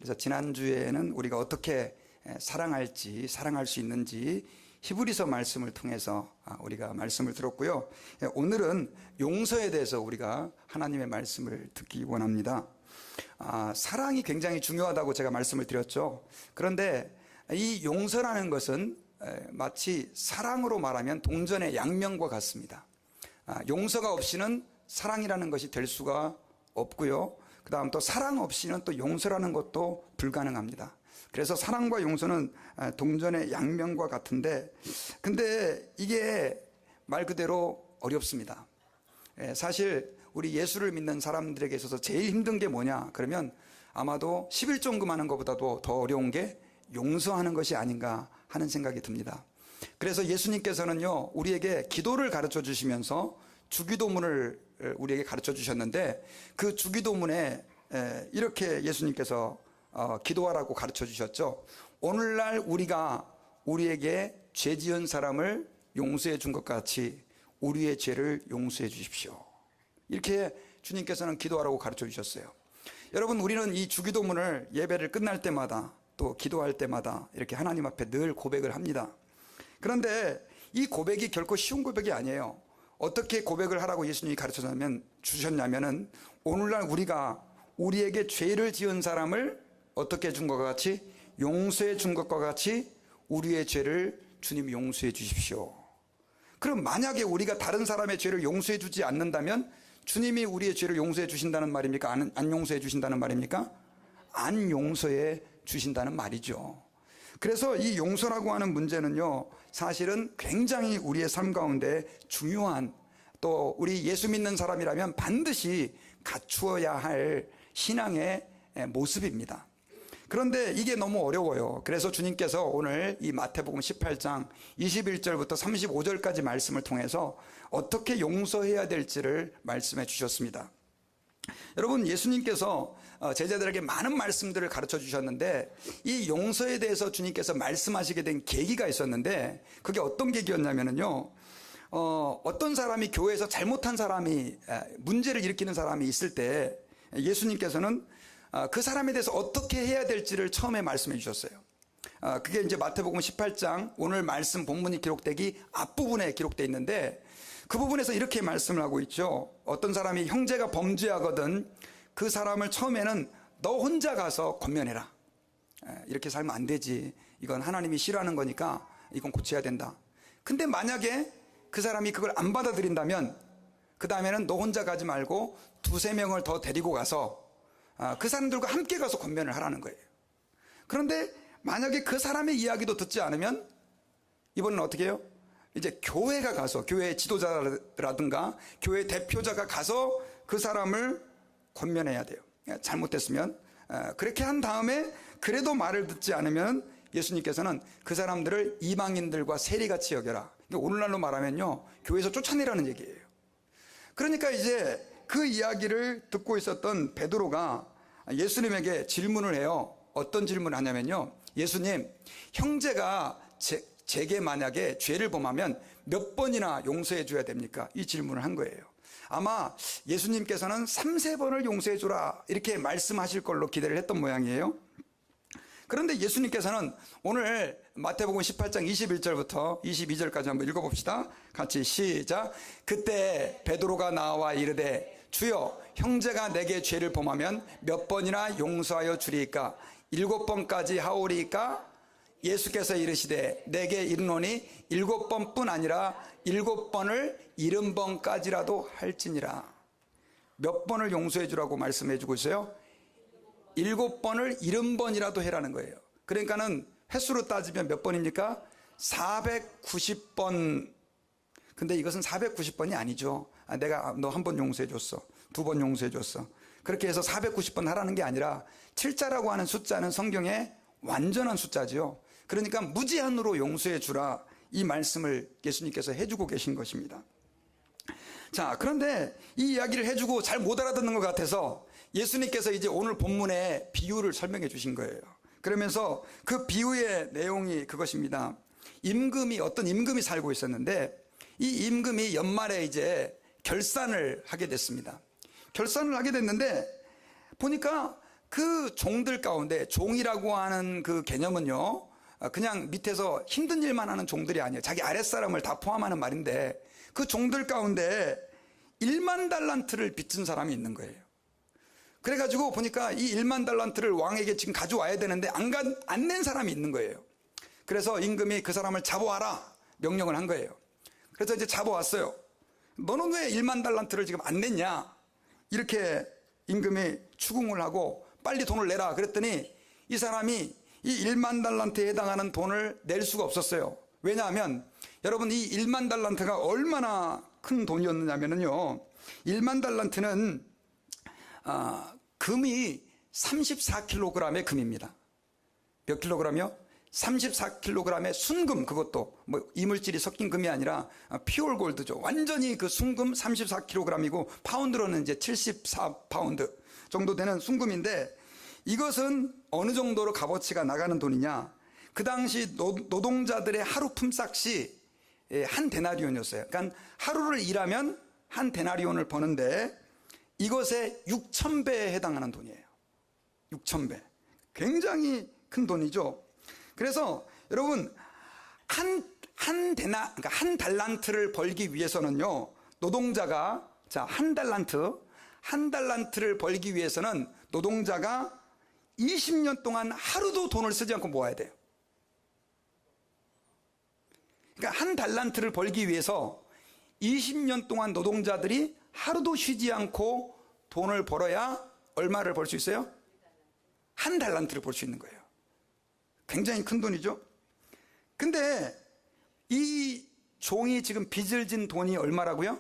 그래서 지난주에는 우리가 어떻게 사랑할지, 사랑할 수 있는지 히브리서 말씀을 통해서 우리가 말씀을 들었고요. 오늘은 용서에 대해서 우리가 하나님의 말씀을 듣기 원합니다. 사랑이 굉장히 중요하다고 제가 말씀을 드렸죠. 그런데 이 용서라는 것은 마치 사랑으로 말하면 동전의 양면과 같습니다. 용서가 없이는 사랑이라는 것이 될 수가 없고요. 그 다음 또 사랑 없이는 또 용서라는 것도 불가능합니다. 그래서 사랑과 용서는 동전의 양면과 같은데, 근데 이게 말 그대로 어렵습니다. 사실 우리 예수를 믿는 사람들에게 있어서 제일 힘든 게 뭐냐 그러면 아마도 11종금 하는 것보다도 더 어려운 게 용서하는 것이 아닌가 하는 생각이 듭니다. 그래서 예수님께서는요, 우리에게 기도를 가르쳐 주시면서 주기도문을 우리에게 가르쳐 주셨는데, 그 주기도문에 이렇게 예수님께서 기도하라고 가르쳐 주셨죠. 오늘날 우리가 우리에게 죄 지은 사람을 용서해 준 것 같이 우리의 죄를 용서해 주십시오. 이렇게 주님께서는 기도하라고 가르쳐 주셨어요. 여러분, 우리는 이 주기도문을 예배를 끝날 때마다 또 기도할 때마다 이렇게 하나님 앞에 늘 고백을 합니다. 그런데 이 고백이 결코 쉬운 고백이 아니에요. 어떻게 고백을 하라고 예수님이 가르쳐 주셨냐면은 오늘날 우리가 우리에게 죄를 지은 사람을 어떻게 준 것과 같이 용서해 준 것과 같이 우리의 죄를 주님이 용서해 주십시오. 그럼 만약에 우리가 다른 사람의 죄를 용서해 주지 않는다면 주님이 우리의 죄를 용서해 주신다는 말입니까? 안 용서해 주신다는 말입니까? 안 용서해 주신다는 말이죠. 그래서 이 용서라고 하는 문제는요, 사실은 굉장히 우리의 삶 가운데 중요한, 또 우리 예수 믿는 사람이라면 반드시 갖추어야 할 신앙의 모습입니다. 그런데 이게 너무 어려워요. 그래서 주님께서 오늘 이 마태복음 18장 21절부터 35절까지 말씀을 통해서 어떻게 용서해야 될지를 말씀해 주셨습니다. 여러분, 예수님께서 제자들에게 많은 말씀들을 가르쳐 주셨는데, 이 용서에 대해서 주님께서 말씀하시게 된 계기가 있었는데, 그게 어떤 계기였냐면요, 어떤 사람이 교회에서 잘못한 사람이, 문제를 일으키는 사람이 있을 때 예수님께서는 그 사람에 대해서 어떻게 해야 될지를 처음에 말씀해 주셨어요. 그게 이제 마태복음 18장 오늘 말씀 본문이 기록되기 앞부분에 기록되어 있는데, 그 부분에서 이렇게 말씀을 하고 있죠. 어떤 사람이 형제가 범죄하거든 그 사람을 처음에는 너 혼자 가서 권면해라. 이렇게 살면 안 되지. 이건 하나님이 싫어하는 거니까 이건 고쳐야 된다. 근데 만약에 그 사람이 그걸 안 받아들인다면 그 다음에는 너 혼자 가지 말고 두세 명을 더 데리고 가서 그 사람들과 함께 가서 권면을 하라는 거예요. 그런데 만약에 그 사람의 이야기도 듣지 않으면 이번엔 어떻게 해요? 이제 교회가 가서, 교회 지도자라든가 교회 대표자가 가서 그 사람을 권면해야 돼요. 잘못됐으면. 그렇게 한 다음에 그래도 말을 듣지 않으면 예수님께서는 그 사람들을 이방인들과 세리같이 여겨라. 오늘날로 말하면요, 교회에서 쫓아내라는 얘기예요. 그러니까 이제 그 이야기를 듣고 있었던 베드로가 예수님에게 질문을 해요. 어떤 질문을 하냐면요, 예수님, 형제가 제게 만약에 죄를 범하면 몇 번이나 용서해 줘야 됩니까? 이 질문을 한 거예요. 아마 예수님께서는 3-4번을 용서해 주라 이렇게 말씀하실 걸로 기대를 했던 모양이에요. 그런데 예수님께서는 오늘 마태복음 18장 21절부터 22절까지 한번 읽어봅시다. 같이 시작. 그때 베드로가 나와 이르되 주여, 형제가 내게 죄를 범하면 몇 번이나 용서하여 주리이까? 7번까지 하오리이까? 예수께서 이르시되 내게 이르노니 7번뿐 아니라 7번을 70번까지라도 할지니라. 몇 번을 용서해 주라고 말씀해 주고 있어요? 7번을 70번이라도 해라는 거예요. 그러니까는 횟수로 따지면 몇 번입니까? 490번. 근데 이것은 490번이 아니죠. 내가 너 한 번 용서해 줬어, 2번 용서해 줬어, 그렇게 해서 490번 하라는 게 아니라 7자라고 하는 숫자는 성경의 완전한 숫자지요. 그러니까 무제한으로 용서해 주라, 이 말씀을 예수님께서 해주고 계신 것입니다. 자, 그런데 이 이야기를 해주고 잘 못 알아듣는 것 같아서 예수님께서 이제 오늘 본문의 비유를 설명해 주신 거예요. 그러면서 그 비유의 내용이 그것입니다. 어떤 임금이 살고 있었는데, 이 임금이 연말에 이제 결산을 하게 됐습니다. 결산을 하게 됐는데 보니까 그 종들 가운데 종이라고 하는 그 개념은요, 그냥 밑에서 힘든 일만 하는 종들이 아니에요. 자기 아랫사람을 다 포함하는 말인데 그 종들 가운데 1만 달란트를 빚진 사람이 있는 거예요. 그래가지고 보니까 이 1만 달란트를 왕에게 지금 가져와야 되는데 안 낸 사람이 있는 거예요. 그래서 임금이 그 사람을 잡아와라 명령을 한 거예요. 그래서 이제 잡아왔어요. 너는 왜 1만 달란트를 지금 안 냈냐? 이렇게 임금이 추궁을 하고 빨리 돈을 내라 그랬더니 이 사람이 이 1만 달란트에 해당하는 돈을 낼 수가 없었어요. 왜냐하면 여러분 이 1만 달란트가 얼마나 큰 돈이었느냐면요, 1만 달란트는 금이 34kg의 금입니다. 몇 킬로그램이요? 34kg의 순금, 그것도 뭐 이물질이 섞인 금이 아니라 피올 골드죠. 완전히 그 순금 34kg이고 파운드로는 이제 74파운드 정도 되는 순금인데, 이것은 어느 정도로 값어치가 나가는 돈이냐? 그 당시 노동자들의 하루 품삯이 한 데나리온이었어요. 그러니까 하루를 일하면 한 데나리온을 버는데 이것의 6,000배에 해당하는 돈이에요. 6,000배. 굉장히 큰 돈이죠. 그래서 여러분 그러니까 한 달란트를 벌기 위해서는요, 노동자가 한 달란트를 벌기 위해서는 노동자가 20년 동안 하루도 돈을 쓰지 않고 모아야 돼요. 그러니까 한 달란트를 벌기 위해서 20년 동안 노동자들이 하루도 쉬지 않고 돈을 벌어야 얼마를 벌 수 있어요? 한 달란트를 벌 수 있는 거예요. 굉장히 큰 돈이죠. 근데 이 종이 지금 빚을 진 돈이 얼마라고요?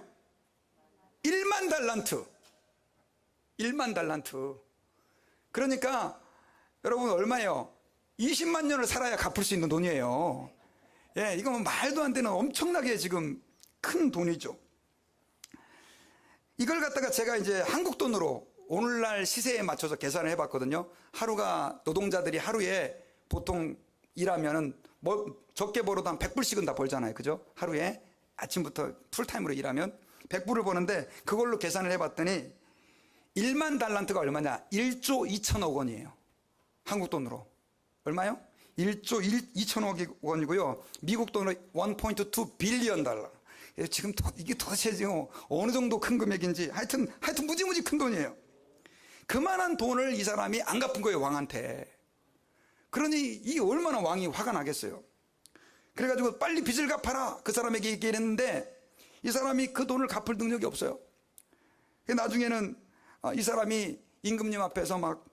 1만 달란트. 1만 달란트. 그러니까 여러분 얼마예요? 20만 년을 살아야 갚을 수 있는 돈이에요. 예, 이거 뭐 말도 안 되는 엄청나게 지금 큰 돈이죠. 이걸 갖다가 제가 이제 한국 돈으로 오늘날 시세에 맞춰서 계산을 해봤거든요. 하루가 노동자들이 하루에 보통 일하면은 뭐 적게 벌어도 한 100불씩은 다 벌잖아요. 그죠? 하루에 아침부터 풀타임으로 일하면 100불을 버는데 그걸로 계산을 해봤더니 1만 달란트가 얼마냐? 1조 2천억 원이에요. 한국 돈으로. 얼마요? 1조 2천억 원이고요. 미국 돈으로 1.2 빌리언 달러. 지금 이게 도대체 지금 어느 정도 큰 금액인지 하여튼 무지무지 큰 돈이에요. 그만한 돈을 이 사람이 안 갚은 거예요, 왕한테. 그러니 이게 얼마나 왕이 화가 나겠어요. 그래가지고 빨리 빚을 갚아라 그 사람에게 얘기를 했는데 이 사람이 그 돈을 갚을 능력이 없어요. 나중에는 이 사람이 임금님 앞에서 막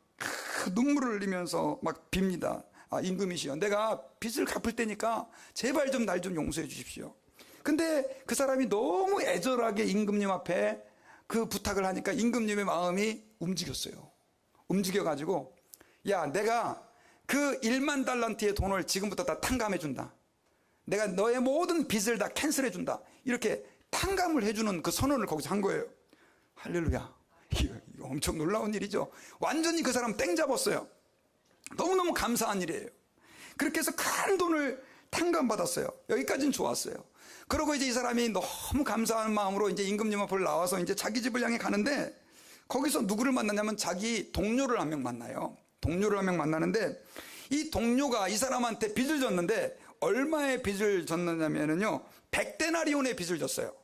눈물을 흘리면서 막 빕니다. 임금이시여, 내가 빚을 갚을 테니까 제발 좀 날 좀 용서해 주십시오. 근데 그 사람이 너무 애절하게 임금님 앞에 그 부탁을 하니까 임금님의 마음이 움직였어요. 움직여가지고, 야, 내가 그 1만 달란트의 돈을 지금부터 다 탕감해 준다. 내가 너의 모든 빚을 다 캔슬해 준다. 이렇게 탕감을 해주는 그 선언을 거기서 한 거예요. 할렐루야. 이거 엄청 놀라운 일이죠. 완전히 그 사람 땡 잡았어요. 너무너무 감사한 일이에요. 그렇게 해서 큰 돈을 탕감받았어요. 여기까지는 좋았어요. 그러고 이제 이 사람이 너무 감사한 마음으로 이제 임금님 앞을 나와서 이제 자기 집을 향해 가는데 거기서 누구를 만나냐면 자기 동료를 한 명 만나요. 동료를 한 명 만나는데 이 동료가 이 사람한테 빚을 졌는데 얼마의 빚을 졌느냐면요, 100데나리온의 빚을 졌어요.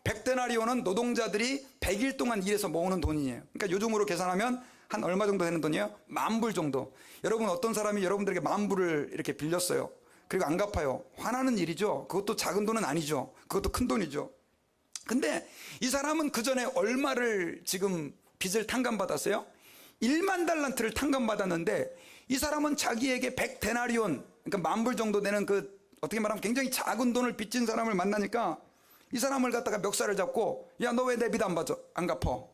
100데나리온은 노동자들이 100일 동안 일해서 모으는 돈이에요. 그러니까 요즘으로 계산하면 한 얼마 정도 되는 돈이에요? 10,000불 정도. 여러분 어떤 사람이 여러분들에게 10,000불을 이렇게 빌렸어요. 그리고 안 갚아요. 화나는 일이죠. 그것도 작은 돈은 아니죠. 그것도 큰 돈이죠. 근데 이 사람은 그 전에 얼마를 지금 빚을 탕감받았어요? 1만 달란트를 탕감받았는데 이 사람은 자기에게 100데나리온, 그러니까 10,000불 정도 되는 그 어떻게 말하면 굉장히 작은 돈을 빚진 사람을 만나니까 이 사람을 갖다가 멱살을 잡고, 야, 너 왜 내 빚 안 받아? 안 갚어.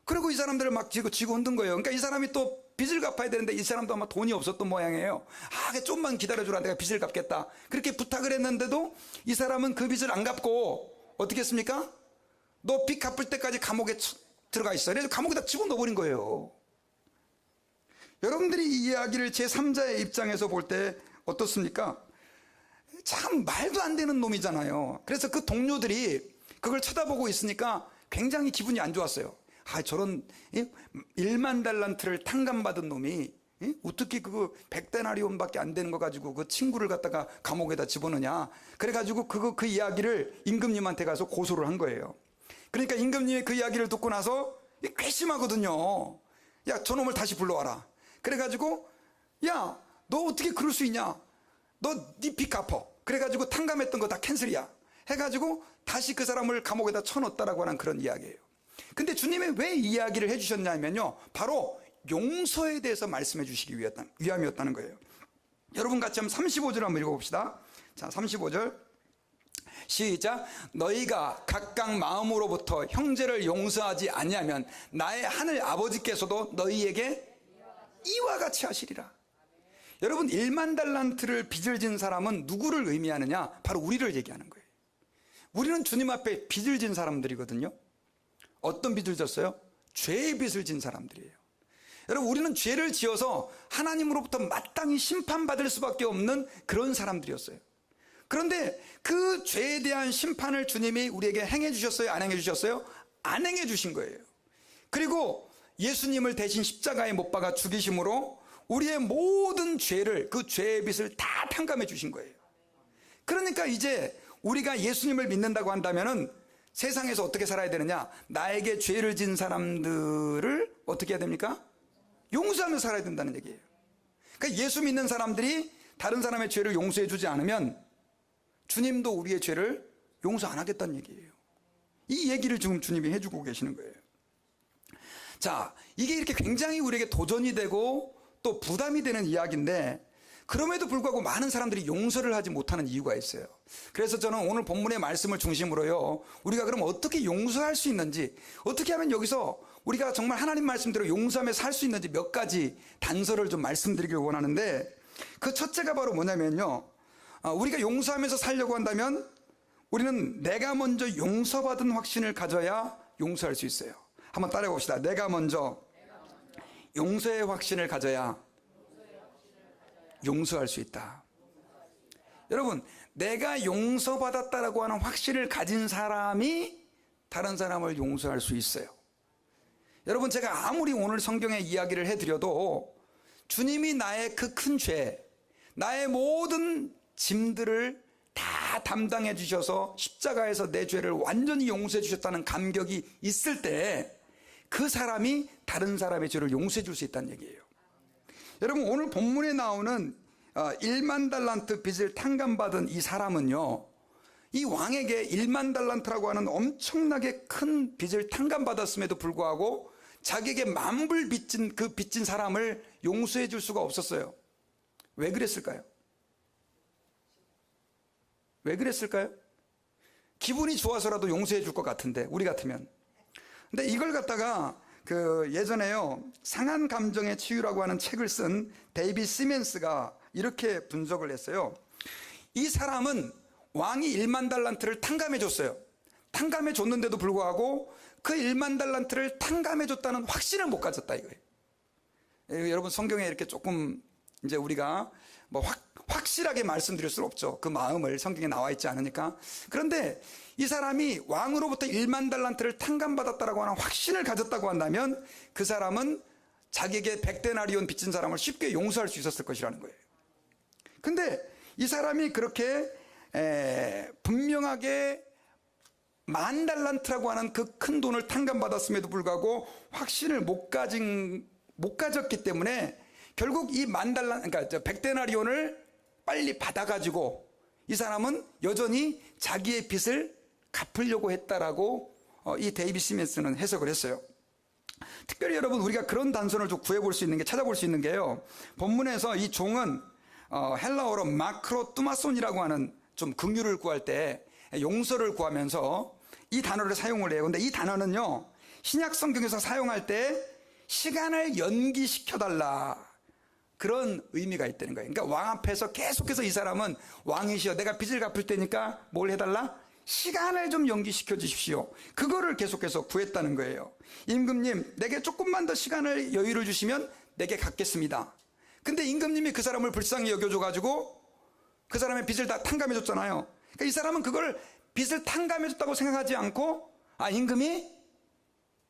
그리고 이 사람들을 막 지고 흔든 거예요. 그러니까 이 사람이 또 빚을 갚아야 되는데 이 사람도 아마 돈이 없었던 모양이에요. 좀만 기다려주라, 내가 빚을 갚겠다. 그렇게 부탁을 했는데도 이 사람은 그 빚을 안 갚고 어떻게 했습니까? 너 빚 갚을 때까지 감옥에 들어가 있어. 그래서 감옥에다 집어넣어버린 거예요. 여러분들이 이 이야기를 제3자의 입장에서 볼 때 어떻습니까? 참 말도 안 되는 놈이잖아요. 그래서 그 동료들이 그걸 쳐다보고 있으니까 굉장히 기분이 안 좋았어요. 저런 1만 달란트를 탕감받은 놈이 어떻게 그거 100데나리온밖에 안 되는 거 가지고 그 친구를 갖다가 감옥에다 집어넣냐. 그래가지고 그 이야기를 임금님한테 가서 고소를 한 거예요. 그러니까 임금님이 그 이야기를 듣고 나서 괘씸하거든요. 야, 저놈을 다시 불러와라. 그래가지고 야, 너 어떻게 그럴 수 있냐. 너 네 빚 갚어. 그래가지고 탕감했던 거 다 캔슬이야. 해가지고 다시 그 사람을 감옥에다 쳐넣었다라고 하는 그런 이야기예요. 근데 주님이 왜 이 이야기를 해주셨냐면요, 바로 용서에 대해서 말씀해 주시기 위함이었다는 거예요. 여러분 같이 한번 35절 한번 읽어봅시다. 자, 35절 시작. 너희가 각각 마음으로부터 형제를 용서하지 아니하면 나의 하늘 아버지께서도 너희에게 이와 같이 하시리라. 여러분, 1만 달란트를 빚을 진 사람은 누구를 의미하느냐? 바로 우리를 얘기하는 거예요. 우리는 주님 앞에 빚을 진 사람들이거든요. 어떤 빚을 졌어요? 죄의 빚을 진 사람들이에요. 여러분, 우리는 죄를 지어서 하나님으로부터 마땅히 심판받을 수밖에 없는 그런 사람들이었어요. 그런데 그 죄에 대한 심판을 주님이 우리에게 행해 주셨어요? 안 행해 주셨어요? 안 행해 주신 거예요. 그리고 예수님을 대신 십자가에 못 박아 죽이심으로 우리의 모든 죄를, 그 죄의 빚을 다 탕감해 주신 거예요. 그러니까 이제 우리가 예수님을 믿는다고 한다면은 세상에서 어떻게 살아야 되느냐? 나에게 죄를 진 사람들을 어떻게 해야 됩니까? 용서하며 살아야 된다는 얘기예요. 그러니까 예수 믿는 사람들이 다른 사람의 죄를 용서해 주지 않으면 주님도 우리의 죄를 용서 안 하겠다는 얘기예요. 이 얘기를 지금 주님이 해주고 계시는 거예요. 자, 이게 이렇게 굉장히 우리에게 도전이 되고 또 부담이 되는 이야기인데, 그럼에도 불구하고 많은 사람들이 용서를 하지 못하는 이유가 있어요. 그래서 저는 오늘 본문의 말씀을 중심으로요, 우리가 그럼 어떻게 용서할 수 있는지, 어떻게 하면 여기서 우리가 정말 하나님 말씀대로 용서하며 살 수 있는지 몇 가지 단서를 좀 말씀드리길 원하는데, 그 첫째가 바로 뭐냐면요, 우리가 용서하면서 살려고 한다면 우리는 내가 먼저 용서받은 확신을 가져야 용서할 수 있어요. 한번 따라해 봅시다. 내가 먼저 용서의 확신을 가져야 용서할 수 있다. 여러분, 내가 용서받았다라고 하는 확신을 가진 사람이 다른 사람을 용서할 수 있어요. 여러분, 제가 아무리 오늘 성경의 이야기를 해드려도 주님이 나의 그 큰 죄, 나의 모든 짐들을 다 담당해 주셔서 십자가에서 내 죄를 완전히 용서해 주셨다는 감격이 있을 때 그 사람이 다른 사람의 죄를 용서해 줄 수 있다는 얘기예요. 여러분, 오늘 본문에 나오는 1만 달란트 빚을 탕감받은 이 사람은요, 이 왕에게 1만 달란트라고 하는 엄청나게 큰 빚을 탕감받았음에도 불구하고 자기에게 만불 빚진 사람을 용서해 줄 수가 없었어요. 왜 그랬을까요? 왜 그랬을까요? 기분이 좋아서라도 용서해 줄 것 같은데, 우리 같으면. 근데 이걸 갖다가 예전에요, 상한 감정의 치유라고 하는 책을 쓴 데이빗 시멘스가 이렇게 분석을 했어요. 이 사람은 왕이 1만 달란트를 탕감해 줬어요. 탕감해 줬는데도 불구하고 그 1만 달란트를 탕감해 줬다는 확신을 못 가졌다 이거예요. 여러분, 성경에 이렇게 조금 이제 우리가 뭐 확실하게 말씀드릴 수는 없죠. 그 마음을 성경에 나와 있지 않으니까. 그런데 이 사람이 왕으로부터 1만 달란트를 탕감받았다라고 하는 확신을 가졌다고 한다면 그 사람은 자기에게 100데나리온 빚진 사람을 쉽게 용서할 수 있었을 것이라는 거예요. 근데 이 사람이 그렇게 분명하게 1만 달란트라고 하는 그 큰 돈을 탕감받았음에도 불구하고 확신을 못 가졌기 때문에 결국 이 1만 달란트, 그러니까 100데나리온을 빨리 받아가지고 이 사람은 여전히 자기의 빚을 갚으려고 했다라고 이 데이빗 시멘스는 해석을 했어요. 특별히 여러분, 우리가 그런 단서를 좀 구해볼 수 있는 게, 찾아볼 수 있는 게요, 본문에서 이 종은 헬라어로 마크로뚜마손이라고 하는 좀 긍휼을 구할 때 용서를 구하면서 이 단어를 사용을 해요. 근데 이 단어는요, 신약 성경에서 사용할 때 시간을 연기시켜달라, 그런 의미가 있다는 거예요. 그러니까 왕 앞에서 계속해서 이 사람은 왕이시여, 내가 빚을 갚을 테니까 뭘 해달라? 시간을 좀 연기시켜 주십시오. 그거를 계속해서 구했다는 거예요. 임금님, 내게 조금만 더 시간을 여유를 주시면 내게 갚겠습니다. 근데 임금님이 그 사람을 불쌍히 여겨줘가지고 그 사람의 빚을 다 탕감해줬잖아요. 그러니까 이 사람은 그걸 빚을 탕감해줬다고 생각하지 않고, 임금이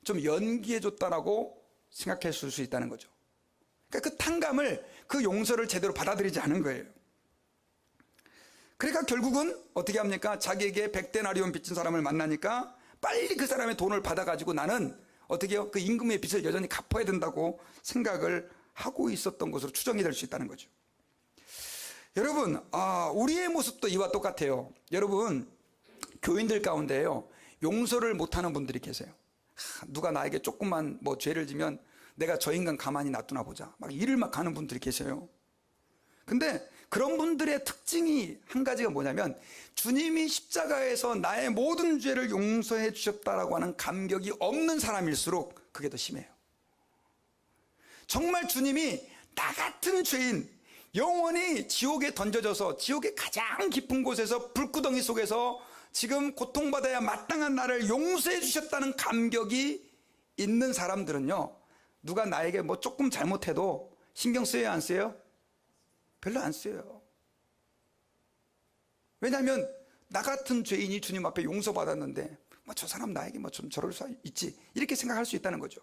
좀 연기해줬다라고 생각했을 수 있다는 거죠. 그러니까 그 탕감을, 그 용서를 제대로 받아들이지 않은 거예요. 그러니까 결국은 어떻게 합니까? 자기에게 100데나리온 빚진 사람을 만나니까 빨리 그 사람의 돈을 받아가지고 나는 어떻게 해요? 그 임금의 빚을 여전히 갚아야 된다고 생각을 하고 있었던 것으로 추정이 될 수 있다는 거죠. 여러분, 우리의 모습도 이와 똑같아요. 여러분, 교인들 가운데요, 용서를 못하는 분들이 계세요. 누가 나에게 조금만 뭐 죄를 지면 내가 저 인간 가만히 놔두나 보자, 막 일을 막 하는 분들이 계세요. 근데 그런 분들의 특징이 한 가지가 뭐냐면, 주님이 십자가에서 나의 모든 죄를 용서해 주셨다라고 하는 감격이 없는 사람일수록 그게 더 심해요. 정말 주님이 나 같은 죄인, 영원히 지옥에 던져져서 지옥의 가장 깊은 곳에서 불구덩이 속에서 지금 고통받아야 마땅한 나를 용서해 주셨다는 감격이 있는 사람들은요, 누가 나에게 뭐 조금 잘못해도 신경 쓰여요, 안 쓰여요? 별로 안 쓰여요. 왜냐하면 나 같은 죄인이 주님 앞에 용서받았는데 뭐 저 사람 나에게 뭐 좀 저럴 수 있지, 이렇게 생각할 수 있다는 거죠.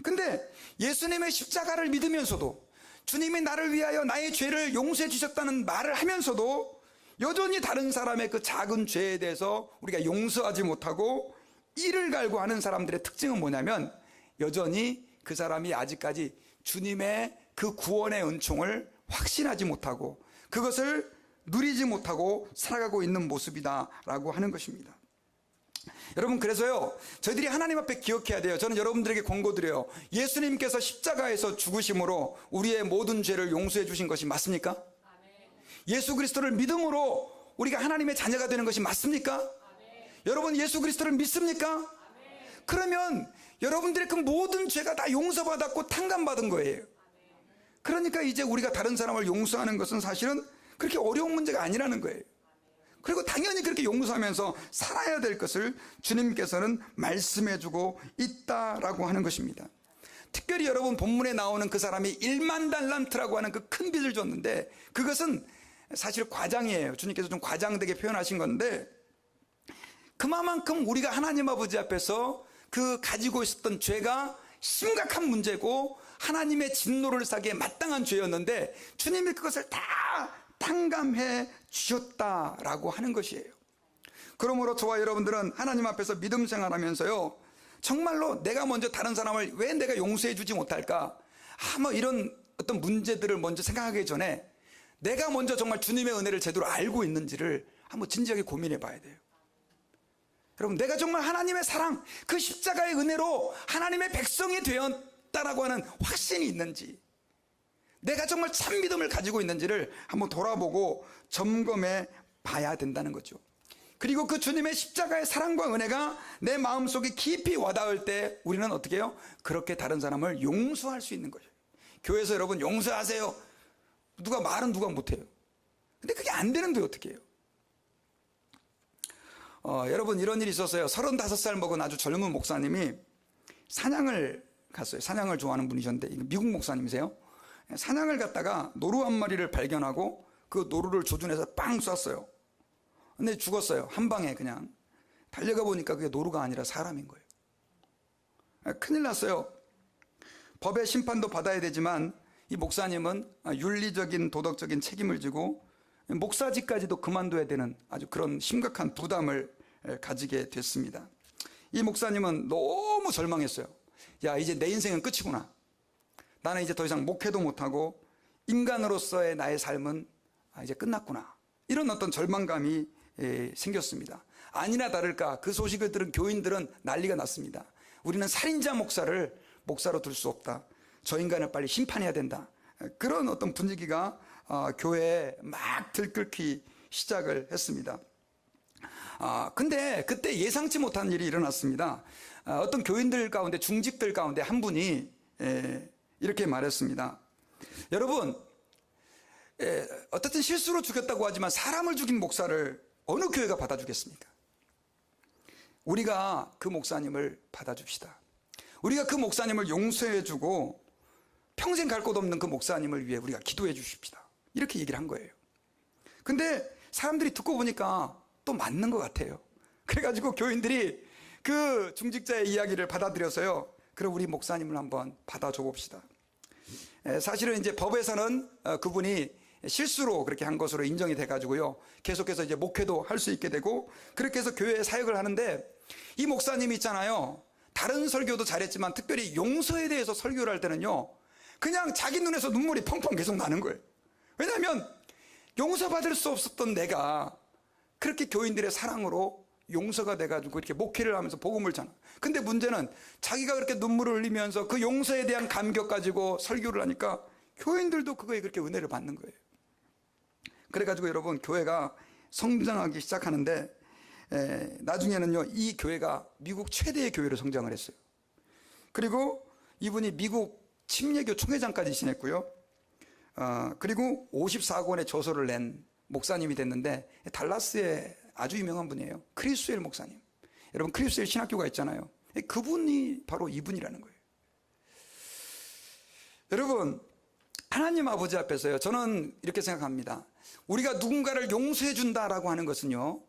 근데 예수님의 십자가를 믿으면서도, 주님이 나를 위하여 나의 죄를 용서해 주셨다는 말을 하면서도 여전히 다른 사람의 그 작은 죄에 대해서 우리가 용서하지 못하고 이를 갈고 하는 사람들의 특징은 뭐냐면, 여전히 그 사람이 아직까지 주님의 그 구원의 은총을 확신하지 못하고 그것을 누리지 못하고 살아가고 있는 모습이다라고 하는 것입니다. 여러분, 그래서요, 저희들이 하나님 앞에 기억해야 돼요. 저는 여러분들에게 권고드려요. 예수님께서 십자가에서 죽으심으로 우리의 모든 죄를 용서해 주신 것이 맞습니까? 아멘. 예수 그리스도를 믿음으로 우리가 하나님의 자녀가 되는 것이 맞습니까? 아멘. 여러분, 예수 그리스도를 믿습니까? 아멘. 그러면 여러분들의 그 모든 죄가 다 용서받았고 탕감받은 거예요. 그러니까 이제 우리가 다른 사람을 용서하는 것은 사실은 그렇게 어려운 문제가 아니라는 거예요. 그리고 당연히 그렇게 용서하면서 살아야 될 것을 주님께서는 말씀해주고 있다라고 하는 것입니다. 특별히 여러분, 본문에 나오는 그 사람이 1만 달란트라고 하는 그 큰 빚을 줬는데, 그것은 사실 과장이에요. 주님께서 좀 과장되게 표현하신 건데, 그만큼 우리가 하나님 아버지 앞에서 그 가지고 있었던 죄가 심각한 문제고 하나님의 진노를 사기에 마땅한 죄였는데 주님이 그것을 다 탕감해 주셨다라고 하는 것이에요. 그러므로 저와 여러분들은 하나님 앞에서 믿음 생활하면서요, 정말로 내가 먼저 다른 사람을 왜 내가 용서해 주지 못할까, 뭐 이런 어떤 문제들을 먼저 생각하기 전에 내가 먼저 정말 주님의 은혜를 제대로 알고 있는지를 한번 진지하게 고민해 봐야 돼요. 여러분, 내가 정말 하나님의 사랑, 그 십자가의 은혜로 하나님의 백성이 되었다라고 하는 확신이 있는지, 내가 정말 참 믿음을 가지고 있는지를 한번 돌아보고 점검해 봐야 된다는 거죠. 그리고 그 주님의 십자가의 사랑과 은혜가 내 마음속에 깊이 와닿을 때 우리는 어떻게 해요? 그렇게 다른 사람을 용서할 수 있는 거죠. 교회에서 여러분 용서하세요, 누가 말은 누가 못해요. 근데 그게 안 되는데 어떻게 해요? 여러분, 이런 일이 있었어요. 35살 먹은 아주 젊은 목사님이 사냥을 갔어요. 사냥을 좋아하는 분이셨는데, 미국 목사님이세요. 사냥을 갔다가 노루 한 마리를 발견하고 그 노루를 조준해서 빵 쐈어요. 근데 죽었어요. 한 방에 그냥. 달려가 보니까 그게 노루가 아니라 사람인 거예요. 큰일 났어요. 법의 심판도 받아야 되지만 이 목사님은 윤리적인 도덕적인 책임을 지고 목사직까지도 그만둬야 되는 아주 그런 심각한 부담을 가지게 됐습니다. 이 목사님은 너무 절망했어요. 야, 이제 내 인생은 끝이구나. 나는 이제 더 이상 목회도 못하고 인간으로서의 나의 삶은 이제 끝났구나. 이런 어떤 절망감이 생겼습니다. 아니나 다를까 그 소식을 들은 교인들은 난리가 났습니다. 우리는 살인자 목사를 목사로 둘 수 없다. 저 인간을 빨리 심판해야 된다. 그런 어떤 분위기가 교회에 막 들끓기 시작을 했습니다. 근데 그때 예상치 못한 일이 일어났습니다. 어떤 교인들 가운데, 중직들 가운데 한 분이 이렇게 말했습니다. 여러분, 어떻든 실수로 죽였다고 하지만 사람을 죽인 목사를 어느 교회가 받아주겠습니까? 우리가 그 목사님을 받아줍시다. 우리가 그 목사님을 용서해주고 평생 갈 곳 없는 그 목사님을 위해 우리가 기도해 주십시다. 이렇게 얘기를 한 거예요. 근데 사람들이 듣고 보니까 또 맞는 것 같아요. 그래가지고 교인들이 그 중직자의 이야기를 받아들여서요, 그럼 우리 목사님을 한번 받아줘 봅시다. 사실은 이제 법에서는 그분이 실수로 그렇게 한 것으로 인정이 돼가지고요, 계속해서 이제 목회도 할 수 있게 되고, 그렇게 해서 교회에 사역을 하는데, 이 목사님이 있잖아요, 다른 설교도 잘했지만 특별히 용서에 대해서 설교를 할 때는요, 그냥 자기 눈에서 눈물이 펑펑 계속 나는 거예요. 왜냐하면 용서받을 수 없었던 내가 그렇게 교인들의 사랑으로 용서가 돼가지고 이렇게 목회를 하면서 복음을 전하. 근데 문제는 자기가 그렇게 눈물을 흘리면서 그 용서에 대한 감격 가지고 설교를 하니까 교인들도 그거에 그렇게 은혜를 받는 거예요. 그래가지고 여러분, 교회가 성장하기 시작하는데, 나중에는요, 이 교회가 미국 최대의 교회로 성장을 했어요. 그리고 이분이 미국 침례교 총회장까지 지냈고요. 그리고 54권의 저서를 낸 목사님이 됐는데, 달라스의 아주 유명한 분이에요. 크리스웰 목사님. 여러분, 크리스웰 신학교가 있잖아요. 그분이 바로 이분이라는 거예요. 여러분, 하나님 아버지 앞에서요, 저는 이렇게 생각합니다. 우리가 누군가를 용서해 준다라고 하는 것은요,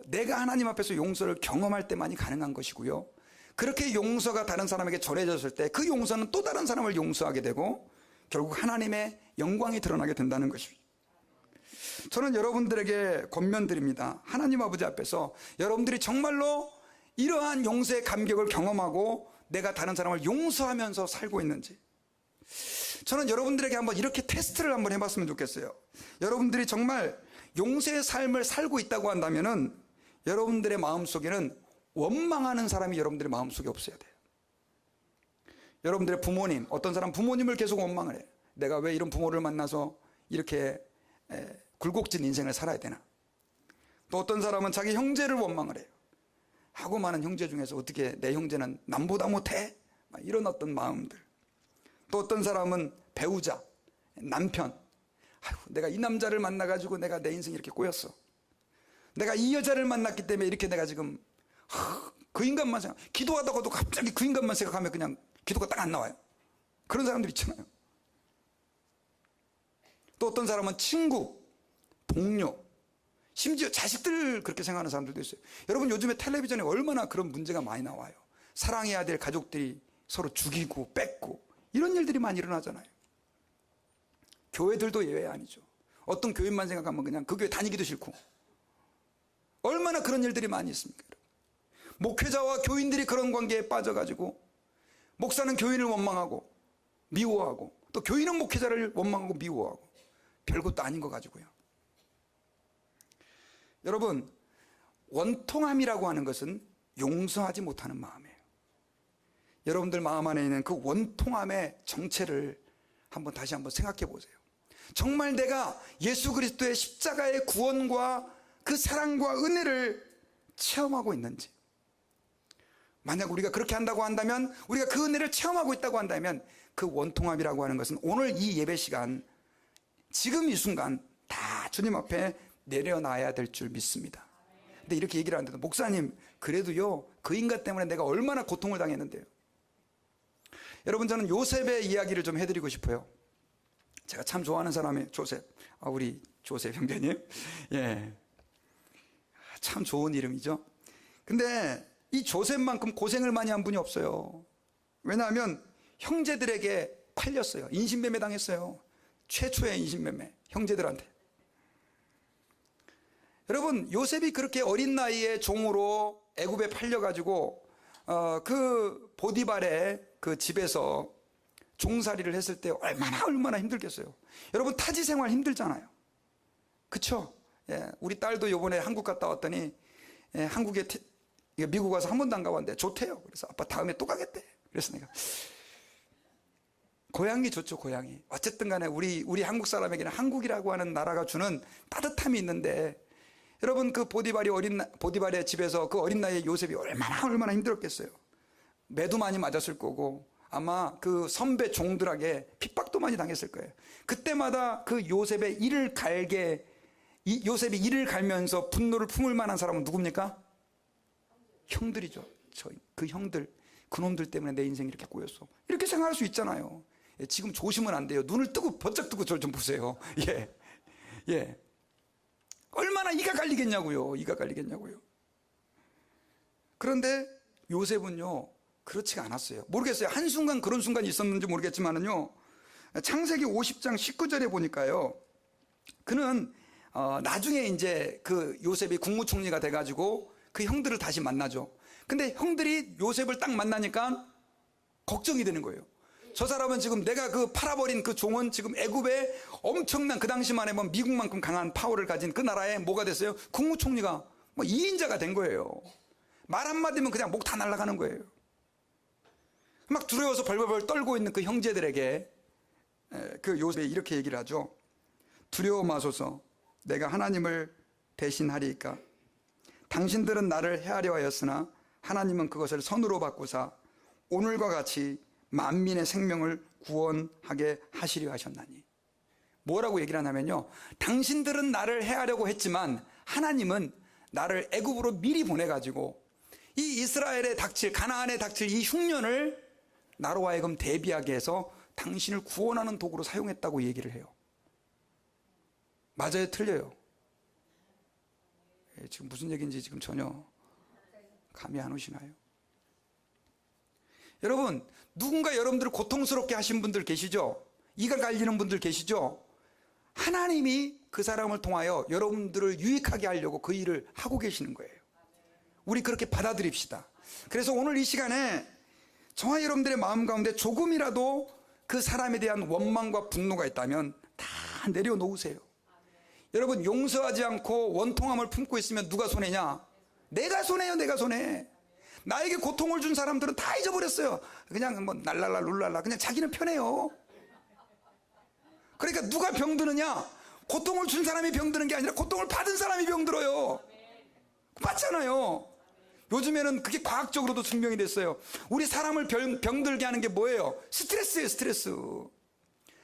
내가 하나님 앞에서 용서를 경험할 때만이 가능한 것이고요, 그렇게 용서가 다른 사람에게 전해졌을 때 그 용서는 또 다른 사람을 용서하게 되고 결국 하나님의 영광이 드러나게 된다는 것입니다. 저는 여러분들에게 권면드립니다. 하나님 아버지 앞에서 여러분들이 정말로 이러한 용서의 감격을 경험하고 내가 다른 사람을 용서하면서 살고 있는지, 저는 여러분들에게 한번 이렇게 테스트를 한번 해봤으면 좋겠어요. 여러분들이 정말 용서의 삶을 살고 있다고 한다면은 여러분들의 마음속에는 원망하는 사람이 여러분들의 마음속에 없어야 돼요. 여러분들의 부모님, 어떤 사람 부모님을 계속 원망을 해요. 내가 왜 이런 부모를 만나서 이렇게 굴곡진 인생을 살아야 되나. 또 어떤 사람은 자기 형제를 원망을 해요. 하고 많은 형제 중에서 어떻게 내 형제는 남보다 못해? 이런 어떤 마음들. 또 어떤 사람은 배우자, 남편, 아이고, 내가 이 남자를 만나가지고 내가 내 인생이 이렇게 꼬였어. 내가 이 여자를 만났기 때문에 이렇게 내가 지금 그 인간만 생각, 기도하다가도 갑자기 그 인간만 생각하면 그냥 기도가 딱 안 나와요. 그런 사람들 있잖아요. 또 어떤 사람은 친구, 동료, 심지어 자식들 그렇게 생각하는 사람들도 있어요. 여러분, 요즘에 텔레비전에 얼마나 그런 문제가 많이 나와요. 사랑해야 될 가족들이 서로 죽이고 뺏고 이런 일들이 많이 일어나잖아요. 교회들도 예외 아니죠. 어떤 교인만 생각하면 그냥 그 교회 다니기도 싫고, 얼마나 그런 일들이 많이 있습니까? 목회자와 교인들이 그런 관계에 빠져가지고 목사는 교인을 원망하고 미워하고, 또 교인은 목회자를 원망하고 미워하고, 별것도 아닌 거 가지고요. 여러분, 원통함이라고 하는 것은 용서하지 못하는 마음이에요. 여러분들 마음 안에 있는 그 원통함의 정체를 다시 한번 생각해 보세요. 정말 내가 예수 그리스도의 십자가의 구원과 그 사랑과 은혜를 체험하고 있는지. 만약 우리가 그렇게 한다고 한다면, 우리가 그 은혜를 체험하고 있다고 한다면, 그 원통함이라고 하는 것은 오늘 이 예배 시간, 지금 이 순간 다 주님 앞에 내려놔야 될 줄 믿습니다. 근데 이렇게 얘기를 하는데도, 목사님 그래도요, 그 인간 때문에 내가 얼마나 고통을 당했는데요. 여러분, 저는 요셉의 이야기를 좀 해드리고 싶어요. 제가 참 좋아하는 사람이에요. 조셉. 우리 조셉 형제님. 예. 참 좋은 이름이죠. 근데 이 조셉만큼 고생을 많이 한 분이 없어요. 왜냐하면 형제들에게 팔렸어요. 인신매매 당했어요. 최초의 인신매매, 형제들한테. 여러분, 요셉이 그렇게 어린 나이에 종으로 애굽에 팔려가지고 그 보디발의 그 집에서 종살이를 했을 때 얼마나 힘들겠어요. 여러분, 타지 생활 힘들잖아요. 그쵸? 예, 우리 딸도 요번에 한국 갔다 왔더니, 예, 한국에 미국 와서 한 번도 안 가봤는데 좋대요. 그래서 아빠 다음에 또 가겠대. 그래서 내가, 고향이 좋죠, 고향이. 어쨌든 간에 우리 한국 사람에게는 한국이라고 하는 나라가 주는 따뜻함이 있는데, 여러분, 그 보디발의 집에서 그 어린 나이에 요셉이 얼마나 힘들었겠어요. 매도 많이 맞았을 거고, 아마 그 선배 종들에게 핍박도 많이 당했을 거예요. 그때마다 그 요셉이 이를 갈면서 분노를 품을 만한 사람은 누굽니까? 형들이죠. 그 형들, 그놈들 때문에 내 인생이 이렇게 꼬였어. 이렇게 생각할 수 있잖아요. 예, 지금 조심은 안 돼요. 눈을 뜨고 번쩍 뜨고 저를 좀 보세요. 예. 얼마나 이가 갈리겠냐고요. 그런데 요셉은요, 그렇지가 않았어요. 모르겠어요. 한순간 그런 순간이 있었는지 모르겠지만은요, 창세기 50장 19절에 보니까요, 그는 나중에 이제 그 요셉이 국무총리가 돼가지고 그 형들을 다시 만나죠. 근데 형들이 요셉을 딱 만나니까 걱정이 되는 거예요. 저 사람은 지금 내가 그 팔아버린 그 종은 지금 애굽에 엄청난, 그 당시만 해면 미국만큼 강한 파워를 가진 그 나라에 뭐가 됐어요? 국무총리가 뭐 2인자가 된 거예요. 말 한마디면 그냥 목 다 날아가는 거예요. 막 두려워서 벌벌벌 떨고 있는 그 형제들에게 그 요셉이 이렇게 얘기를 하죠. 두려워 마소서, 내가 하나님을 대신하리이까. 당신들은 나를 헤아려 하였으나 하나님은 그것을 선으로 바꾸사 오늘과 같이 만민의 생명을 구원하게 하시려 하셨나니. 뭐라고 얘기를 하냐면요, 당신들은 나를 해하려고 했지만 하나님은 나를 애굽으로 미리 보내가지고 이 이스라엘에 닥칠, 가나안에 닥칠 이 흉년을 나로 하여금 대비하게 해서 당신을 구원하는 도구로 사용했다고 얘기를 해요. 맞아요, 틀려요? 지금 무슨 얘기인지 지금 전혀 감이 안 오시나요? 여러분, 누군가 여러분들을 고통스럽게 하신 분들 계시죠? 이가 갈리는 분들 계시죠? 하나님이 그 사람을 통하여 여러분들을 유익하게 하려고 그 일을 하고 계시는 거예요. 우리 그렇게 받아들입시다. 그래서 오늘 이 시간에 저와 여러분들의 마음 가운데 조금이라도 그 사람에 대한 원망과 분노가 있다면 다 내려놓으세요. 여러분, 용서하지 않고 원통함을 품고 있으면 누가 손해냐? 내가 손해요, 내가 손해. 나에게 고통을 준 사람들은 다 잊어버렸어요. 그냥 뭐 날랄라 룰랄라 그냥 자기는 편해요. 그러니까 누가 병드느냐? 고통을 준 사람이 병드는 게 아니라 고통을 받은 사람이 병들어요. 맞잖아요. 요즘에는 그게 과학적으로도 증명이 됐어요. 우리 사람을 병들게 하는 게 뭐예요? 스트레스예요, 스트레스.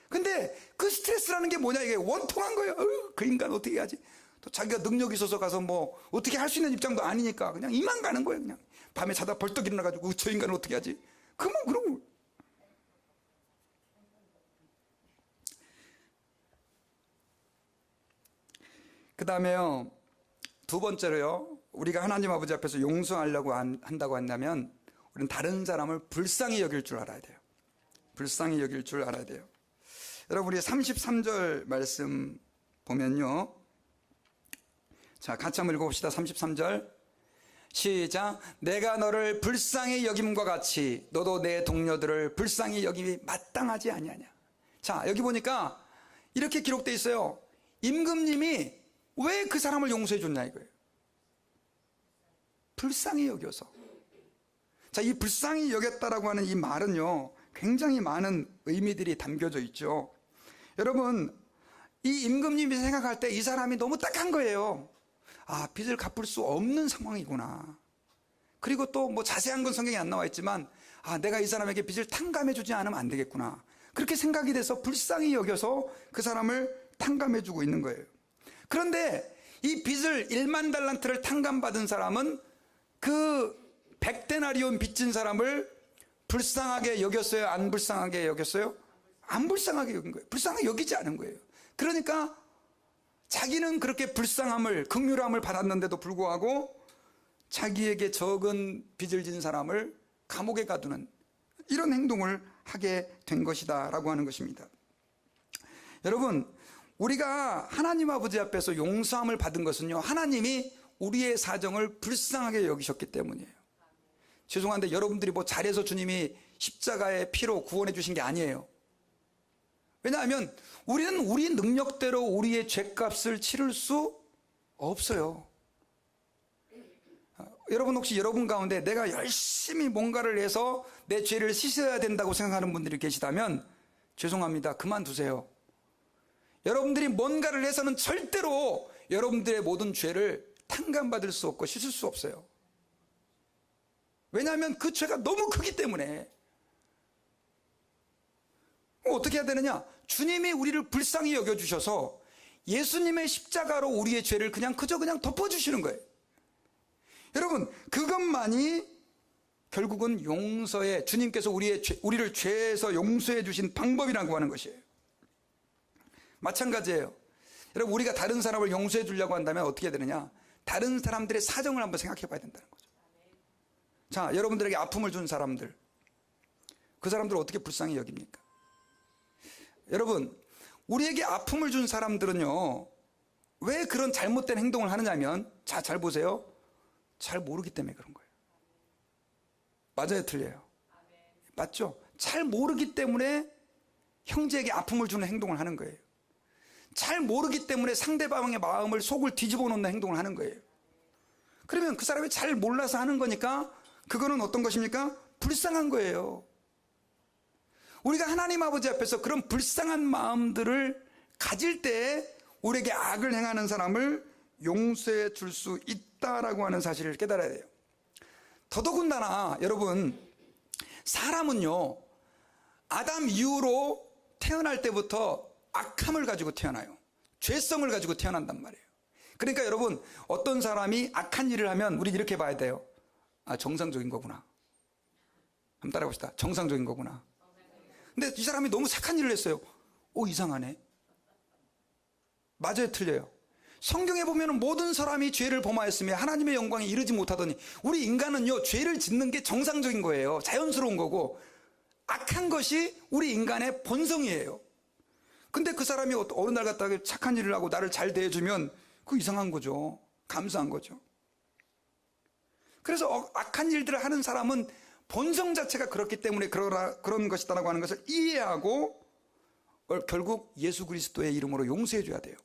근데 그 스트레스라는 게 뭐냐? 이게 원통한 거예요. 그 인간 어떻게 하지? 또 자기가 능력이 있어서 가서 뭐 어떻게 할 수 있는 입장도 아니니까 그냥 이만 가는 거예요. 그냥 밤에 자다 벌떡 일어나가지고 저 인간은 어떻게 하지? 그만 그러고. 그 다음에요, 두 번째로요, 우리가 하나님 아버지 앞에서 용서하려고 한다고 한다면 우리는 다른 사람을 불쌍히 여길 줄 알아야 돼요. 불쌍히 여길 줄 알아야 돼요. 여러분, 우리 33절 말씀 보면요, 자, 같이 한번 읽어봅시다. 33절 시작. 내가 너를 불쌍히 여김과 같이 너도 내 동료들을 불쌍히 여김이 마땅하지 아니하냐. 자, 여기 보니까 이렇게 기록되어 있어요. 임금님이 왜 그 사람을 용서해 줬냐 이거예요. 불쌍히 여겨서. 자, 이 불쌍히 여겼다라고 하는 이 말은요, 굉장히 많은 의미들이 담겨져 있죠. 여러분, 이 임금님이 생각할 때 이 사람이 너무 딱한 거예요. 아, 빚을 갚을 수 없는 상황이구나. 그리고 또 뭐 자세한 건 성경에 안 나와 있지만, 아, 내가 이 사람에게 빚을 탕감해 주지 않으면 안 되겠구나. 그렇게 생각이 돼서 불쌍히 여겨서 그 사람을 탕감해 주고 있는 거예요. 그런데 이 빚을 1만 달란트를 탕감받은 사람은 그 100데나리온 빚진 사람을 불쌍하게 여겼어요? 안 불쌍하게 여겼어요? 안 불쌍하게 여긴 거예요. 불쌍하게 여기지 않은 거예요. 그러니까 자기는 그렇게 불쌍함을, 긍휼함을 받았는데도 불구하고 자기에게 적은 빚을 진 사람을 감옥에 가두는 이런 행동을 하게 된 것이다 라고 하는 것입니다. 여러분, 우리가 하나님 아버지 앞에서 용서함을 받은 것은요, 하나님이 우리의 사정을 불쌍하게 여기셨기 때문이에요. 죄송한데 여러분들이 뭐 잘해서 주님이 십자가의 피로 구원해 주신 게 아니에요. 왜냐하면 우리는 우리 능력대로 우리의 죄값을 치를 수 없어요. 여러분, 혹시 여러분 가운데 내가 열심히 뭔가를 해서 내 죄를 씻어야 된다고 생각하는 분들이 계시다면 죄송합니다. 그만두세요. 여러분들이 뭔가를 해서는 절대로 여러분들의 모든 죄를 탕감받을 수 없고 씻을 수 없어요. 왜냐하면 그 죄가 너무 크기 때문에. 어떻게 해야 되느냐? 주님이 우리를 불쌍히 여겨주셔서 예수님의 십자가로 우리의 죄를 그저 덮어주시는 거예요. 여러분, 그것만이 결국은 용서의, 주님께서 우리를 죄에서 용서해 주신 방법이라고 하는 것이에요. 마찬가지예요. 여러분, 우리가 다른 사람을 용서해 주려고 한다면 어떻게 해야 되느냐? 다른 사람들의 사정을 한번 생각해 봐야 된다는 거죠. 자, 여러분들에게 아픔을 준 사람들, 그 사람들을 어떻게 불쌍히 여깁니까? 여러분, 우리에게 아픔을 준 사람들은요, 왜 그런 잘못된 행동을 하느냐면, 자, 잘 보세요. 잘 모르기 때문에 그런 거예요. 맞아요, 틀려요? 맞죠? 잘 모르기 때문에 형제에게 아픔을 주는 행동을 하는 거예요. 잘 모르기 때문에 상대방의 마음을, 속을 뒤집어 놓는 행동을 하는 거예요. 그러면 그 사람이 잘 몰라서 하는 거니까 그거는 어떤 것입니까? 불쌍한 거예요. 우리가 하나님 아버지 앞에서 그런 불쌍한 마음들을 가질 때 우리에게 악을 행하는 사람을 용서해 줄 수 있다라고 하는 사실을 깨달아야 돼요. 더더군다나 여러분, 사람은요, 아담 이후로 태어날 때부터 악함을 가지고 태어나요. 죄성을 가지고 태어난단 말이에요. 그러니까 여러분, 어떤 사람이 악한 일을 하면 우리 이렇게 봐야 돼요. 아, 정상적인 거구나. 한번 따라해봅시다. 정상적인 거구나. 근데 이 사람이 너무 착한 일을 했어요. 오, 이상하네. 맞아요, 틀려요? 성경에 보면 모든 사람이 죄를 범하였으며 하나님의 영광에 이르지 못하더니, 우리 인간은요, 죄를 짓는 게 정상적인 거예요. 자연스러운 거고, 악한 것이 우리 인간의 본성이에요. 근데 그 사람이 어느 날 갔다가 착한 일을 하고 나를 잘 대해주면 그거 이상한 거죠. 감사한 거죠. 그래서 악한 일들을 하는 사람은 본성 자체가 그렇기 때문에 그런 것이다라고 하는 것을 이해하고 결국 예수 그리스도의 이름으로 용서해 줘야 돼요.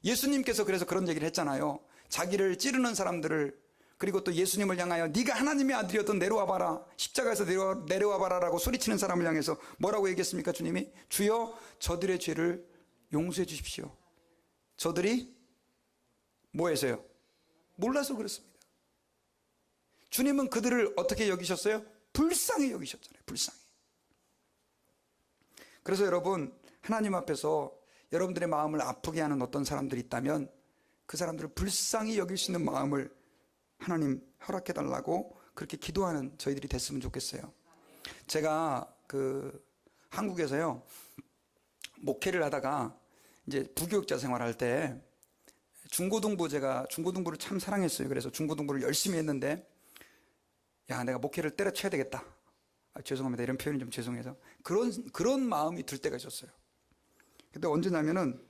예수님께서 그래서 그런 얘기를 했잖아요. 자기를 찌르는 사람들을, 그리고 또 예수님을 향하여 네가 하나님의 아들이었던 내려와 봐라, 십자가에서 내려와 봐라라고 소리치는 사람을 향해서 뭐라고 얘기했습니까? 주님이 주여 저들의 죄를 용서해 주십시오. 저들이 뭐 해서요? 몰라서 그렇습니다. 주님은 그들을 어떻게 여기셨어요? 불쌍히 여기셨잖아요. 불쌍히. 그래서 여러분, 하나님 앞에서 여러분들의 마음을 아프게 하는 어떤 사람들이 있다면 그 사람들을 불쌍히 여길 수 있는 마음을 하나님 허락해 달라고 그렇게 기도하는 저희들이 됐으면 좋겠어요. 제가 한국에서요, 목회를 하다가 이제 부교육자 생활할 때 제가 중고등부를 참 사랑했어요. 그래서 중고등부를 열심히 했는데, 야, 내가 목회를 때려쳐야 되겠다. 죄송합니다. 이런 표현이 좀 죄송해서. 그런 마음이 들 때가 있었어요. 근데 언제냐면은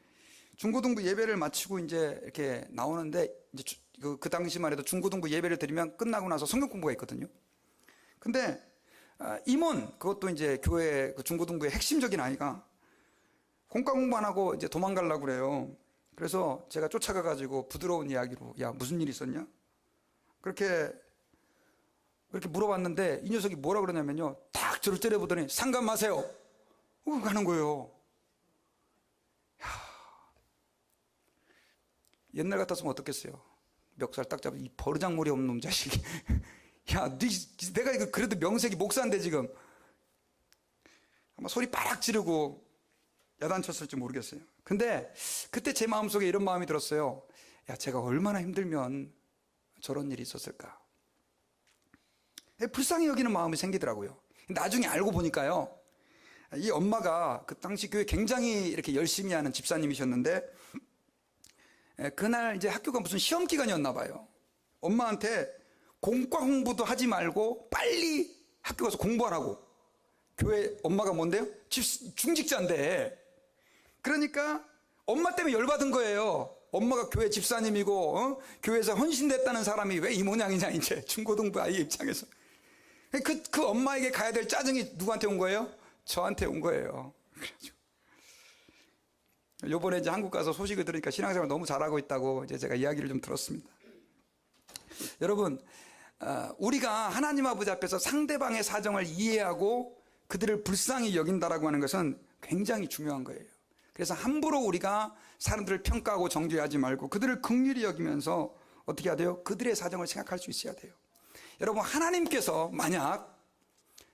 중고등부 예배를 마치고 이제 이렇게 나오는데, 이제 그 당시만 해도 중고등부 예배를 드리면 끝나고 나서 성경 공부가 있거든요. 근데 임원, 그것도 이제 교회 그 중고등부의 핵심적인 아이가 공과 공부 안 하고 이제 도망가려고 그래요. 그래서 제가 쫓아가가지고 부드러운 이야기로, 야, 무슨 일 있었냐? 그렇게 물어봤는데 이 녀석이 뭐라 그러냐면요, 딱 저를 째려보더니 상관 마세요. 가는 거예요. 옛날 같았으면 어떻겠어요? 멱살 딱 잡아, 이 버르장머리 없는 놈 자식이. 야, 내가 그래도 명색이 목사인데 지금. 아마 소리 빠락 지르고 야단쳤을지 모르겠어요. 근데 그때 제 마음속에 이런 마음이 들었어요. 야, 제가 얼마나 힘들면 저런 일이 있었을까. 불쌍히 여기는 마음이 생기더라고요. 나중에 알고 보니까요, 이 엄마가 그 당시 교회 굉장히 이렇게 열심히 하는 집사님이셨는데, 그날 이제 학교가 무슨 시험 기간이었나 봐요. 엄마한테 공과 공부도 하지 말고 빨리 학교 가서 공부하라고. 교회 엄마가 뭔데요? 중직자인데. 그러니까 엄마 때문에 열받은 거예요. 엄마가 교회 집사님이고 교회에서 헌신됐다는 사람이 왜 이 모양이냐, 이제 중고등부 아이 입장에서. 그 엄마에게 가야 될 짜증이 누구한테 온 거예요? 저한테 온 거예요. 그래가지고 요번에 이제 한국 가서 소식을 들으니까 신앙생활 너무 잘하고 있다고 이제 제가 이야기를 좀 들었습니다. 여러분, 우리가 하나님 아버지 앞에서 상대방의 사정을 이해하고 그들을 불쌍히 여긴다라고 하는 것은 굉장히 중요한 거예요. 그래서 함부로 우리가 사람들을 평가하고 정죄하지 말고 그들을 긍휼히 여기면서 어떻게 해야 돼요? 그들의 사정을 생각할 수 있어야 돼요. 여러분, 하나님께서 만약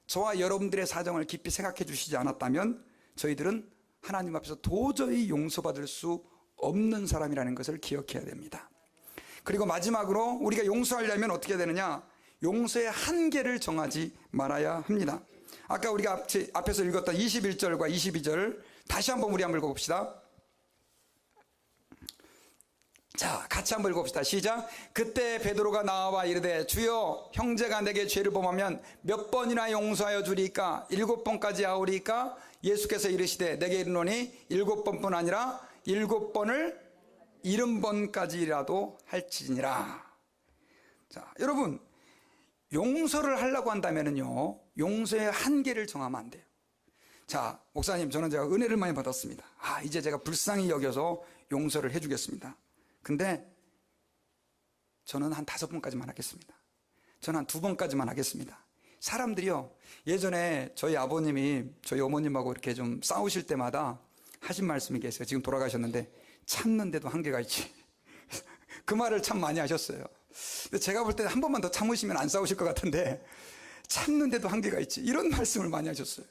저와 여러분들의 사정을 깊이 생각해 주시지 않았다면 저희들은 하나님 앞에서 도저히 용서받을 수 없는 사람이라는 것을 기억해야 됩니다. 그리고 마지막으로 우리가 용서하려면 어떻게 해야 되느냐? 용서의 한계를 정하지 말아야 합니다. 아까 우리가 앞에서 읽었던 21절과 22절 다시 한번 우리 한번 읽어봅시다. 자, 같이 한번 읽어봅시다. 시작. 그때 베드로가 나와 이르되 주여, 형제가 내게 죄를 범하면 몇 번이나 용서하여 주리까? 7번까지 하오리까? 예수께서 이르시되 내게 이르노니 7번뿐 아니라 7번을 70번까지라도 할지니라. 자, 여러분, 용서를 하려고 한다면요, 용서의 한계를 정하면 안 돼요. 자, 목사님, 저는 제가 은혜를 많이 받았습니다. 이제 제가 불쌍히 여겨서 용서를 해주겠습니다. 근데 저는 한 5번까지만 하겠습니다. 저는 한 2번까지만 하겠습니다. 사람들이요, 예전에 저희 아버님이 저희 어머님하고 이렇게 좀 싸우실 때마다 하신 말씀이 계세요. 지금 돌아가셨는데, 참는데도 한계가 있지. 그 말을 참 많이 하셨어요. 근데 제가 볼 때 한 번만 더 참으시면 안 싸우실 것 같은데, 참는데도 한계가 있지, 이런 말씀을 많이 하셨어요.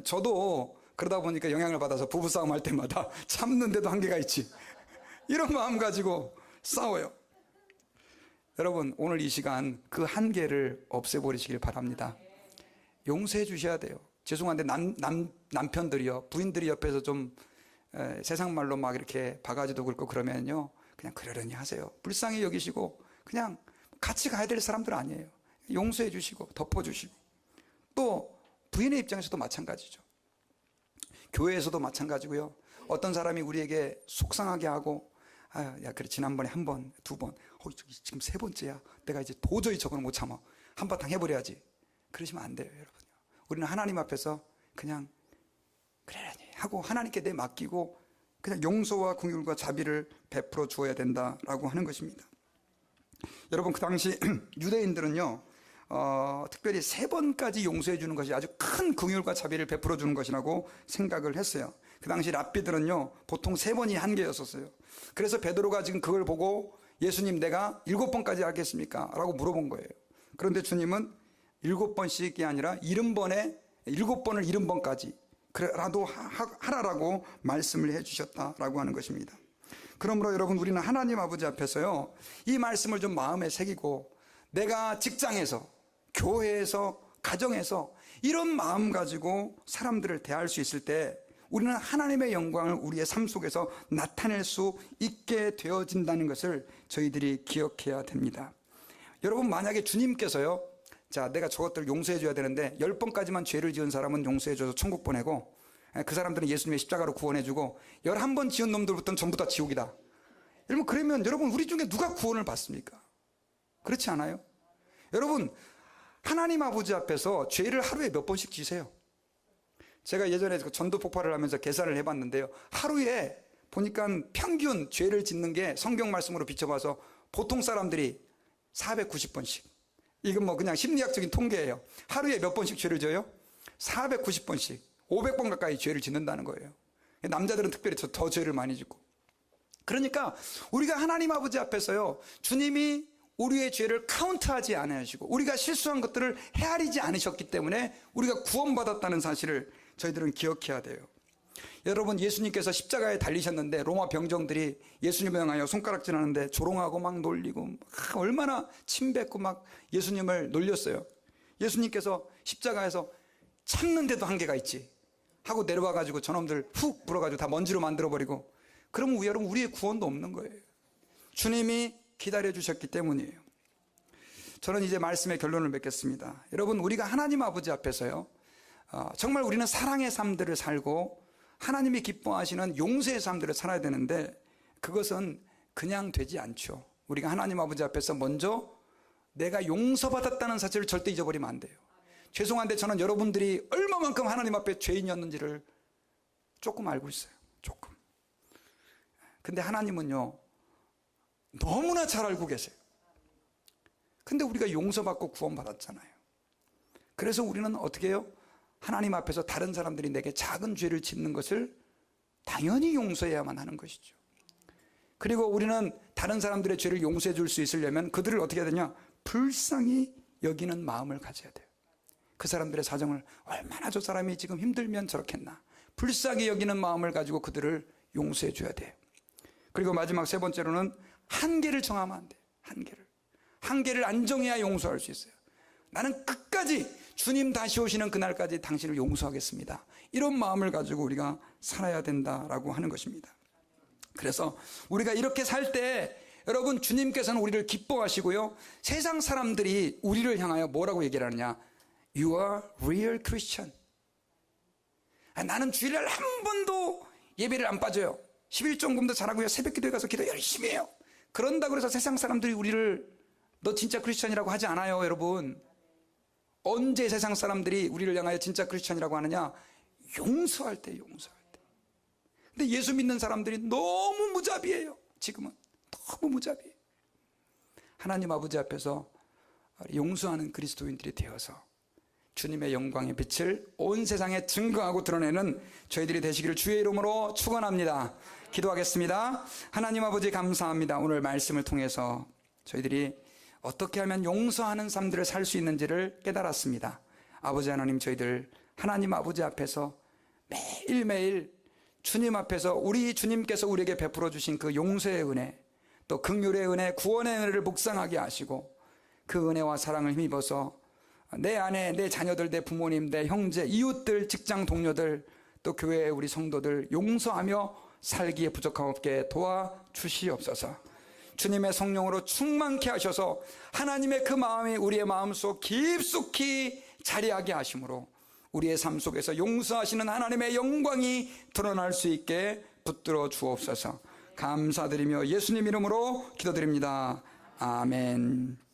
저도 그러다 보니까 영향을 받아서 부부싸움 할 때마다 참는데도 한계가 있지, 이런 마음 가지고 싸워요. 여러분, 오늘 이 시간 그 한계를 없애버리시길 바랍니다. 용서해 주셔야 돼요. 죄송한데 남편들이요, 부인들이 옆에서 좀 세상 말로 막 이렇게 바가지도 긁고 그러면요, 그냥 그러려니 하세요. 불쌍히 여기시고 그냥 같이 가야 될 사람들 아니에요. 용서해 주시고 덮어주시고. 또 부인의 입장에서도 마찬가지죠. 교회에서도 마찬가지고요. 어떤 사람이 우리에게 속상하게 하고, 야, 그래, 지난번에 1번, 2번, 지금 3번째야. 내가 이제 도저히 저거는 못 참아. 한바탕 해버려야지. 그러시면 안 돼요, 여러분요. 우리는 하나님 앞에서 그냥 그러려니 하고 하나님께 내 맡기고 그냥 용서와 긍휼과 자비를 베풀어 주어야 된다라고 하는 것입니다. 여러분, 그 당시 유대인들은요, 특별히 3번까지 용서해 주는 것이 아주 큰 긍휼과 자비를 베풀어 주는 것이라고 생각을 했어요. 그 당시 랍비들은요, 보통 3번이 한계였었어요. 그래서 베드로가 지금 그걸 보고 예수님, 내가 7번까지 하겠습니까? 라고 물어본 거예요. 그런데 주님은 7번씩이 아니라 70번에 7번을 70번까지 그래라도 하라라고 말씀을 해주셨다라고 하는 것입니다. 그러므로 여러분, 우리는 하나님 아버지 앞에서요, 이 말씀을 좀 마음에 새기고, 내가 직장에서, 교회에서, 가정에서 이런 마음 가지고 사람들을 대할 수 있을 때 우리는 하나님의 영광을 우리의 삶 속에서 나타낼 수 있게 되어진다는 것을 저희들이 기억해야 됩니다. 여러분, 만약에 주님께서요, 자, 내가 저것들 용서해 줘야 되는데 10번까지만 죄를 지은 사람은 용서해 줘서 천국 보내고, 그 사람들은 예수님의 십자가로 구원해 주고 11번 지은 놈들부터는 전부 다 지옥이다. 여러분, 그러면 여러분, 우리 중에 누가 구원을 받습니까? 그렇지 않아요? 여러분, 하나님 아버지 앞에서 죄를 하루에 몇 번씩 지세요? 제가 예전에 전도 폭발을 하면서 계산을 해봤는데요, 하루에 보니까 평균 죄를 짓는 게 성경 말씀으로 비춰봐서 보통 사람들이 490번씩. 이건 뭐 그냥 심리학적인 통계예요. 하루에 몇 번씩 죄를 져요? 490번씩. 500번 가까이 죄를 짓는다는 거예요. 남자들은 특별히 더 죄를 많이 짓고. 그러니까 우리가 하나님 아버지 앞에서요, 주님이 우리의 죄를 카운트하지 않으시고 우리가 실수한 것들을 헤아리지 않으셨기 때문에 우리가 구원받았다는 사실을 저희들은 기억해야 돼요. 여러분, 예수님께서 십자가에 달리셨는데 로마 병정들이 예수님을 향하여 손가락질하는데 조롱하고 막 놀리고 얼마나 침뱉고 막 예수님을 놀렸어요. 예수님께서 십자가에서 참는데도 한계가 있지 하고 내려와가지고 저놈들 훅 불어가지고 다 먼지로 만들어버리고, 그러면 여러분, 우리의 구원도 없는 거예요. 주님이 기다려주셨기 때문이에요. 저는 이제 말씀의 결론을 맺겠습니다. 여러분, 우리가 하나님 아버지 앞에서요, 정말 우리는 사랑의 삶들을 살고 하나님이 기뻐하시는 용서의 삶들을 살아야 되는데, 그것은 그냥 되지 않죠. 우리가 하나님 아버지 앞에서 먼저 내가 용서받았다는 사실을 절대 잊어버리면 안 돼요. 죄송한데 저는 여러분들이 얼마만큼 하나님 앞에 죄인이었는지를 조금 알고 있어요. 조금. 근데 하나님은요, 너무나 잘 알고 계세요. 근데 우리가 용서받고 구원받았잖아요. 그래서 우리는 어떻게 해요? 하나님 앞에서 다른 사람들이 내게 작은 죄를 짓는 것을 당연히 용서해야만 하는 것이죠. 그리고 우리는 다른 사람들의 죄를 용서해 줄 수 있으려면 그들을 어떻게 해야 되냐? 불쌍히 여기는 마음을 가져야 돼요. 그 사람들의 사정을, 얼마나 저 사람이 지금 힘들면 저렇겠나, 불쌍히 여기는 마음을 가지고 그들을 용서해 줘야 돼요. 그리고 마지막 3번째로는 한계를 정하면 안 돼요. 한계를 안정해야 용서할 수 있어요. 나는 끝까지 주님 다시 오시는 그날까지 당신을 용서하겠습니다, 이런 마음을 가지고 우리가 살아야 된다라고 하는 것입니다. 그래서 우리가 이렇게 살 때 여러분, 주님께서는 우리를 기뻐하시고요, 세상 사람들이 우리를 향하여 뭐라고 얘기를 하느냐? You are real Christian. 나는 주일날 한 번도 예배를 안 빠져요. 11종금도 잘하고요, 새벽 기도에 가서 기도 열심히 해요. 그런다고 해서 세상 사람들이 우리를 너 진짜 크리스천이라고 하지 않아요. 여러분, 언제 세상 사람들이 우리를 향하여 진짜 크리스천이라고 하느냐? 용서할 때, 용서할 때. 근데 예수 믿는 사람들이 너무 무자비해요. 지금은 너무 무자비해요. 하나님 아버지 앞에서 용서하는 그리스도인들이 되어서 주님의 영광의 빛을 온 세상에 증거하고 드러내는 저희들이 되시기를 주의 이름으로 축원합니다. 기도하겠습니다. 하나님 아버지, 감사합니다. 오늘 말씀을 통해서 저희들이 어떻게 하면 용서하는 삶들을 살 수 있는지를 깨달았습니다. 아버지 하나님, 저희들 하나님 아버지 앞에서 매일매일 주님 앞에서 우리 주님께서 우리에게 베풀어 주신 그 용서의 은혜, 또 긍휼의 은혜, 구원의 은혜를 묵상하게 하시고 그 은혜와 사랑을 힘입어서 내 아내, 내 자녀들, 내 부모님, 내 형제, 이웃들, 직장 동료들, 또 교회의 우리 성도들 용서하며 살기에 부족함 없게 도와주시옵소서. 주님의 성령으로 충만케 하셔서 하나님의 그 마음이 우리의 마음속 깊숙이 자리하게 하심으로 우리의 삶 속에서 용서하시는 하나님의 영광이 드러날 수 있게 붙들어 주옵소서. 감사드리며 예수님 이름으로 기도드립니다. 아멘.